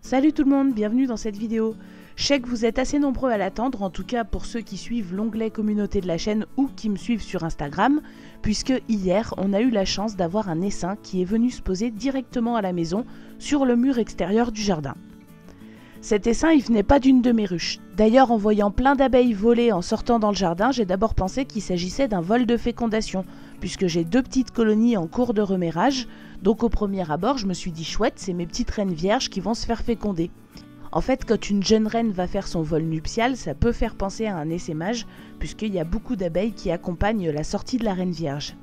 Salut tout le monde, bienvenue dans cette vidéo. Je sais que vous êtes assez nombreux à l'attendre, en tout cas pour ceux qui suivent l'onglet communauté de la chaîne ou qui me suivent sur Instagram, puisque hier on a eu la chance d'avoir un essaim qui est venu se poser directement à la maison sur le mur extérieur du jardin. Cet essaim il venait pas d'une de mes ruches. D'ailleurs en voyant plein d'abeilles voler en sortant dans le jardin, j'ai d'abord pensé qu'il s'agissait d'un vol de fécondation, puisque j'ai deux petites colonies en cours de reménage, donc au premier abord je me suis dit chouette, c'est mes petites reines vierges qui vont se faire féconder. En fait, quand une jeune reine va faire son vol nuptial, ça peut faire penser à un essaimage, puisqu'il y a beaucoup d'abeilles qui accompagnent la sortie de la reine vierge.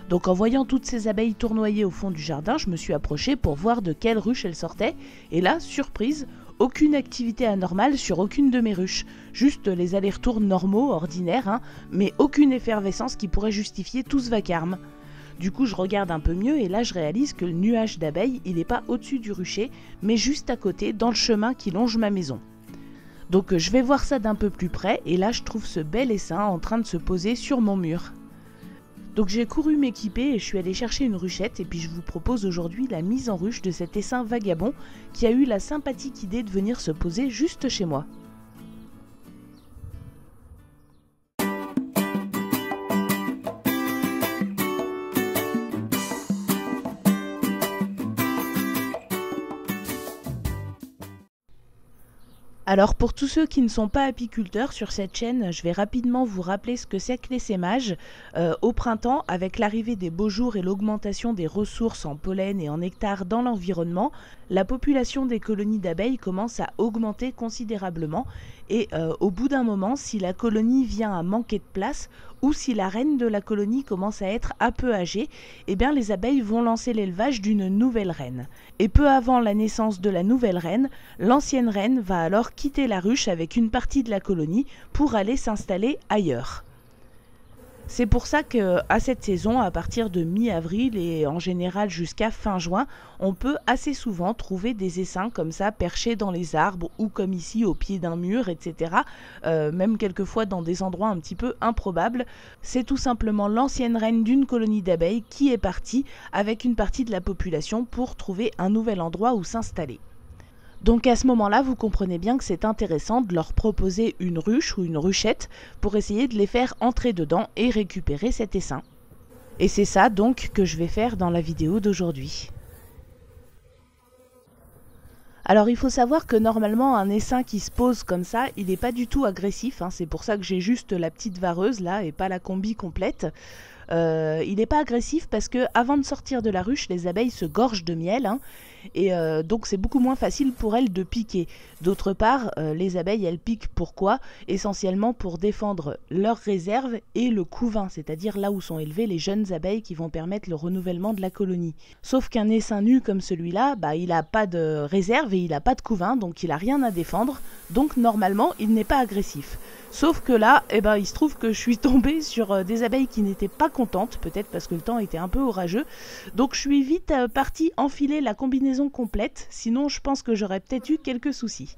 Donc en voyant toutes ces abeilles tournoyer au fond du jardin, je me suis approchée pour voir de quelle ruche elles sortaient, et là, surprise, aucune activité anormale sur aucune de mes ruches, juste les allers-retours normaux, ordinaires, mais aucune effervescence qui pourrait justifier tout ce vacarme. Du coup, je regarde un peu mieux et là, je réalise que le nuage d'abeilles, il n'est pas au-dessus du rucher, mais juste à côté, dans le chemin qui longe ma maison. Donc, je vais voir ça d'un peu plus près et là, je trouve ce bel essaim en train de se poser sur mon mur. Donc, j'ai couru m'équiper et je suis allée chercher une ruchette et puis je vous propose aujourd'hui la mise en ruche de cet essaim vagabond qui a eu la sympathique idée de venir se poser juste chez moi. Alors pour tous ceux qui ne sont pas apiculteurs sur cette chaîne, je vais rapidement vous rappeler ce que c'est que l'essaimage. Au printemps, avec l'arrivée des beaux jours et l'augmentation des ressources en pollen et en nectar dans l'environnement, la population des colonies d'abeilles commence à augmenter considérablement et au bout d'un moment, si la colonie vient à manquer de place ou si la reine de la colonie commence à être un peu âgée, eh bien les abeilles vont lancer l'élevage d'une nouvelle reine. Et peu avant la naissance de la nouvelle reine, l'ancienne reine va alors quitter la ruche avec une partie de la colonie pour aller s'installer ailleurs. C'est pour ça qu'à cette saison, à partir de mi-avril et en général jusqu'à fin juin, on peut assez souvent trouver des essaims comme ça perchés dans les arbres ou comme ici au pied d'un mur, etc. Même quelquefois dans des endroits un petit peu improbables. C'est tout simplement l'ancienne reine d'une colonie d'abeilles qui est partie avec une partie de la population pour trouver un nouvel endroit où s'installer. Donc à ce moment-là, vous comprenez bien que c'est intéressant de leur proposer une ruche ou une ruchette pour essayer de les faire entrer dedans et récupérer cet essaim. Et c'est ça donc que je vais faire dans la vidéo d'aujourd'hui. Alors il faut savoir que normalement un essaim qui se pose comme ça, il n'est pas du tout agressif, c'est pour ça que j'ai juste la petite vareuse là et pas la combi complète. Il n'est pas agressif parce que avant de sortir de la ruche, les abeilles se gorgent de miel et donc c'est beaucoup moins facile pour elles de piquer. D'autre part, les abeilles elles piquent pourquoi? Essentiellement pour défendre leurs réserves et le couvain, c'est-à-dire là où sont élevées les jeunes abeilles qui vont permettre le renouvellement de la colonie. Sauf qu'un essaim nu comme celui-là, il n'a pas de réserve et il n'a pas de couvain, donc il n'a rien à défendre, donc normalement il n'est pas agressif. Sauf que là, il se trouve que je suis tombée sur des abeilles qui n'étaient pas contentes, peut-être parce que le temps était un peu orageux. Donc je suis vite partie enfiler la combinaison complète, sinon je pense que j'aurais peut-être eu quelques soucis.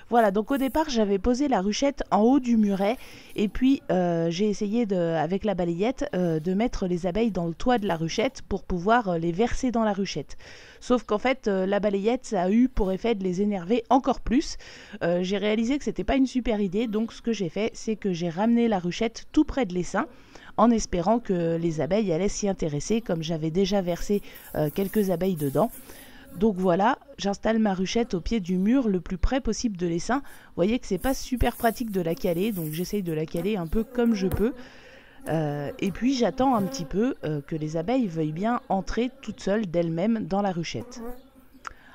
Voilà, donc au départ j'avais posé la ruchette en haut du muret et puis j'ai essayé avec la balayette de mettre les abeilles dans le toit de la ruchette pour pouvoir les verser dans la ruchette. Sauf qu'en fait la balayette ça a eu pour effet de les énerver encore plus. J'ai réalisé que c'était pas une super idée, donc ce que j'ai fait c'est que j'ai ramené la ruchette tout près de l'essaim en espérant que les abeilles allaient s'y intéresser comme j'avais déjà versé quelques abeilles dedans. Donc voilà, j'installe ma ruchette au pied du mur le plus près possible de l'essaim. Vous voyez que c'est pas super pratique de la caler, donc j'essaye de la caler un peu comme je peux. Et puis j'attends un petit peu que les abeilles veuillent bien entrer toutes seules d'elles-mêmes dans la ruchette.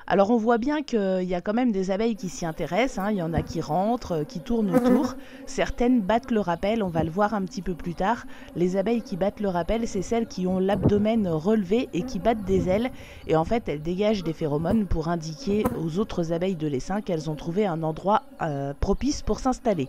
Alors on voit bien qu'il y a quand même des abeilles qui s'y intéressent, il y en a qui rentrent, qui tournent autour. Certaines battent le rappel, on va le voir un petit peu plus tard. Les abeilles qui battent le rappel, c'est celles qui ont l'abdomen relevé et qui battent des ailes. Et en fait, elles dégagent des phéromones pour indiquer aux autres abeilles de l'essaim qu'elles ont trouvé un endroit propice pour s'installer.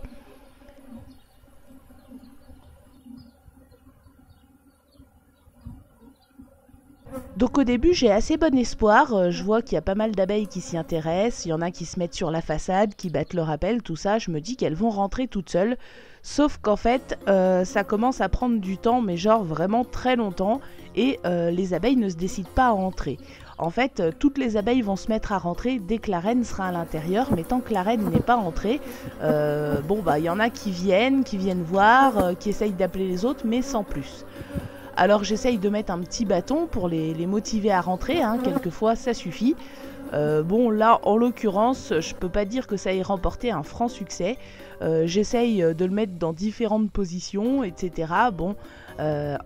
Donc au début j'ai assez bon espoir, je vois qu'il y a pas mal d'abeilles qui s'y intéressent, il y en a qui se mettent sur la façade, qui battent le rappel, tout ça, je me dis qu'elles vont rentrer toutes seules. Sauf qu'en fait ça commence à prendre du temps, mais genre vraiment très longtemps, et les abeilles ne se décident pas à entrer. en fait, toutes les abeilles vont se mettre à rentrer dès que la reine sera à l'intérieur, mais tant que la reine n'est pas entrée, bon bah il y en a qui viennent voir, qui essayent d'appeler les autres, mais sans plus. Alors j'essaye de mettre un petit bâton pour les motiver à rentrer, hein, quelquefois ça suffit. Bon là en l'occurrence je peux pas dire que ça ait remporté un franc succès. J'essaye de le mettre dans différentes positions, etc. Bon,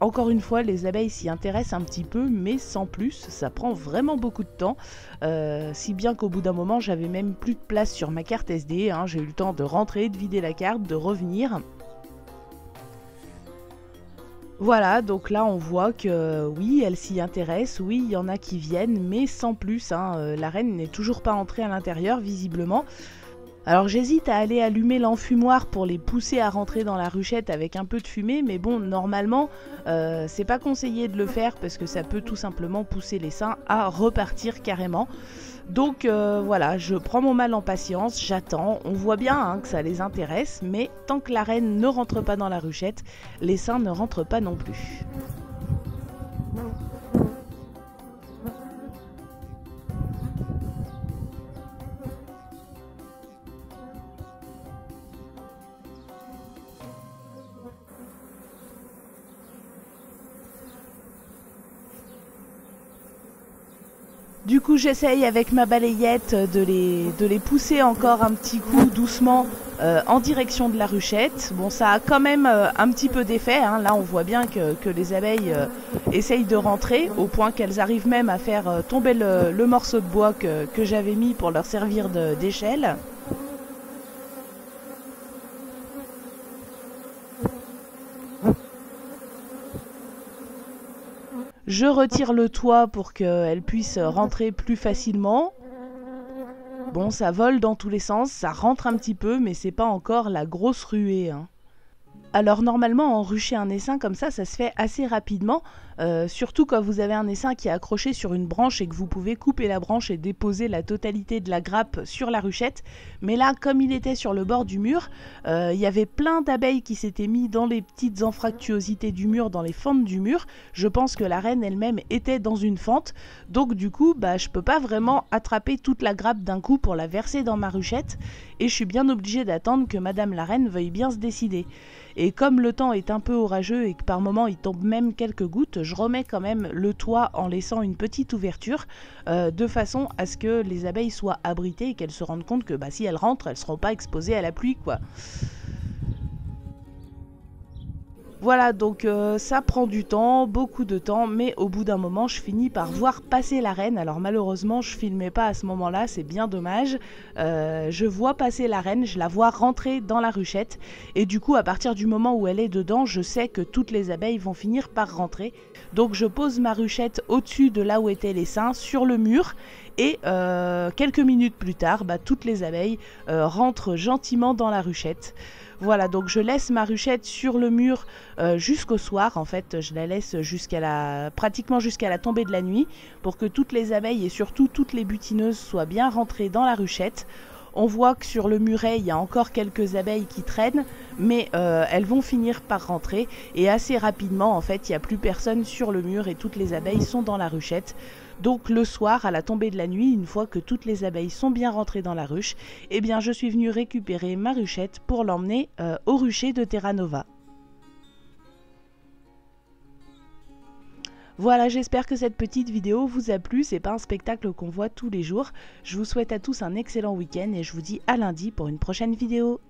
encore une fois les abeilles s'y intéressent un petit peu mais sans plus, ça prend vraiment beaucoup de temps. Si bien qu'au bout d'un moment j'avais même plus de place sur ma carte SD, hein. J'ai eu le temps de rentrer, de vider la carte, de revenir. Voilà, donc là on voit que oui, elle s'y intéresse, oui, il y en a qui viennent, mais sans plus, hein. La reine n'est toujours pas entrée à l'intérieur, visiblement. Alors j'hésite à aller allumer l'enfumoir pour les pousser à rentrer dans la ruchette avec un peu de fumée, mais bon, normalement, c'est pas conseillé de le faire parce que ça peut tout simplement pousser l'essaim à repartir carrément. Donc voilà, je prends mon mal en patience, j'attends, on voit bien hein, que ça les intéresse, mais tant que la reine ne rentre pas dans la ruchette, l'essaim ne rentre pas non plus. Du coup j'essaye avec ma balayette de les pousser encore un petit coup doucement en direction de la ruchette. Bon ça a quand même un petit peu d'effet, hein. Là on voit bien que les abeilles essayent de rentrer au point qu'elles arrivent même à faire tomber le morceau de bois que j'avais mis pour leur servir d'échelle. Je retire le toit pour qu'elle puisse rentrer plus facilement. Bon, ça vole dans tous les sens, ça rentre un petit peu, mais c'est pas encore la grosse ruée, hein. Alors normalement, enrucher un essaim comme ça se fait assez rapidement, surtout quand vous avez un essaim qui est accroché sur une branche et que vous pouvez couper la branche et déposer la totalité de la grappe sur la ruchette. Mais là, comme il était sur le bord du mur, il y avait plein d'abeilles qui s'étaient mis dans les petites anfractuosités du mur, dans les fentes du mur. Je pense que la reine elle-même était dans une fente, donc du coup, bah, je peux pas vraiment attraper toute la grappe d'un coup pour la verser dans ma ruchette, et je suis bien obligée d'attendre que Madame la reine veuille bien se décider. Et comme le temps est un peu orageux et que par moments il tombe même quelques gouttes, je remets quand même le toit en laissant une petite ouverture de façon à ce que les abeilles soient abritées et qu'elles se rendent compte que bah, si elles rentrent, elles ne seront pas exposées à la pluie, quoi. Voilà, donc ça prend du temps, beaucoup de temps, mais au bout d'un moment, je finis par voir passer la reine. Alors malheureusement, je filmais pas à ce moment-là, c'est bien dommage. Je vois passer la reine, je la vois rentrer dans la ruchette, et du coup, à partir du moment où elle est dedans, je sais que toutes les abeilles vont finir par rentrer. Donc je pose ma ruchette au-dessus de là où étaient les seins, sur le mur, et quelques minutes plus tard, bah, toutes les abeilles rentrent gentiment dans la ruchette. Voilà, donc je laisse ma ruchette sur le mur jusqu'au soir. En fait, je la laisse pratiquement jusqu'à la tombée de la nuit pour que toutes les abeilles et surtout toutes les butineuses soient bien rentrées dans la ruchette. On voit que sur le muret, il y a encore quelques abeilles qui traînent, mais elles vont finir par rentrer. Et assez rapidement, en fait, il n'y a plus personne sur le mur et toutes les abeilles sont dans la ruchette. Donc le soir, à la tombée de la nuit, une fois que toutes les abeilles sont bien rentrées dans la ruche, eh bien je suis venue récupérer ma ruchette pour l'emmener au rucher de Terra Nova. Voilà, j'espère que cette petite vidéo vous a plu, c'est pas un spectacle qu'on voit tous les jours. Je vous souhaite à tous un excellent week-end et je vous dis à lundi pour une prochaine vidéo.